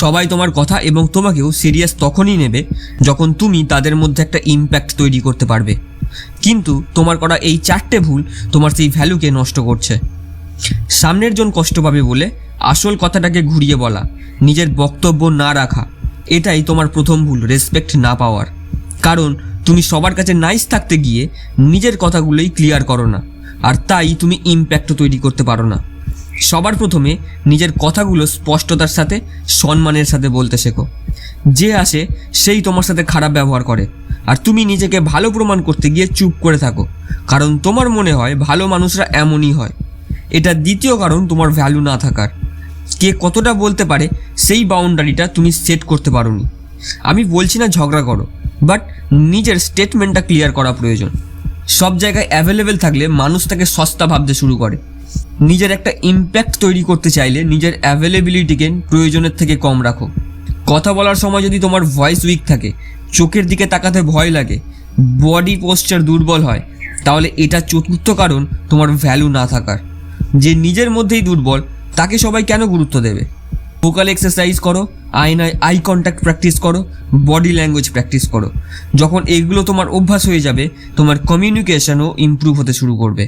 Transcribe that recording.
সবাই তোমার কথা এবং তোমাকেও সিরিয়াস তখনই নেবে যখন তুমি তাদের মধ্যে একটা ইম্প্যাক্ট তৈরি করতে পারবে। কিন্তু তোমার করা এই 4টে ভুল তোমার সেই ভ্যালুকে নষ্ট করছে। সামনের জন কষ্ট পাবে বলে আসল কথাটাকে ঘুরিয়ে বলা, নিজের বক্তব্য না রাখা, এটাই তোমার প্রথম ভুল, রেসপেক্ট না পাওয়ার। কারণ তুমি সবার কাছে নাইস থাকতে গিয়ে নিজের কথাগুলোই ক্লিয়ার করো না, আর তাই তুমি ইম্প্যাক্টও তৈরি করতে পারো না। সবার প্রথমে নিজের কথাগুলো স্পষ্টতার সাথে, সম্মানের সাথে বলতে শেখো। যে আসে সেই তোমার সাথে খারাপ ব্যবহার করে, আর তুমি নিজেকে ভালো প্রমাণ করতে গিয়ে চুপ করে থাকো, কারণ তোমার মনে হয় ভালো মানুষরা এমনই হয়। এটা দ্বিতীয় কারণ তোমার ভ্যালু না থাকার। কে কতটা বলতে পারে সেই বাউন্ডারিটা তুমি সেট করতে পারোনি। আমি বলছি না ঝগড়া করো, বাট নিজের স্টেটমেন্টটা ক্লিয়ার করা প্রয়োজন। সব জায়গায় অ্যাভেলেবেল থাকলে মানুষ তাকে সস্তা ভাবতে শুরু করে। নিজের একটা ইম্প্যাক্ট তৈরি করতে চাইলে নিজের অ্যাভেলেবিলিটিকে প্রয়োজনের থেকে কম রাখো। কথা বলার সময় যদি তোমার ভয়েস উইক থাকে, চোখের দিকে তাকাতে ভয় লাগে, বডি পোস্চার দুর্বল হয়, তাহলে এটা চতুর্থ কারণ তোমার ভ্যালু না থাকার। যে নিজের মধ্যেই দুর্বল তাকে সবাই কেন গুরুত্ব দেবে? ভোকাল এক্সারসাইজ করো, আয়নায় আই কন্ট্যাক্ট প্র্যাকটিস করো, বডি ল্যাঙ্গুয়েজ প্র্যাকটিস করো। যখন এগুলো তোমার অভ্যাস হয়ে যাবে, তোমার কমিউনিকেশনও ইমপ্রুভ হতে শুরু করবে।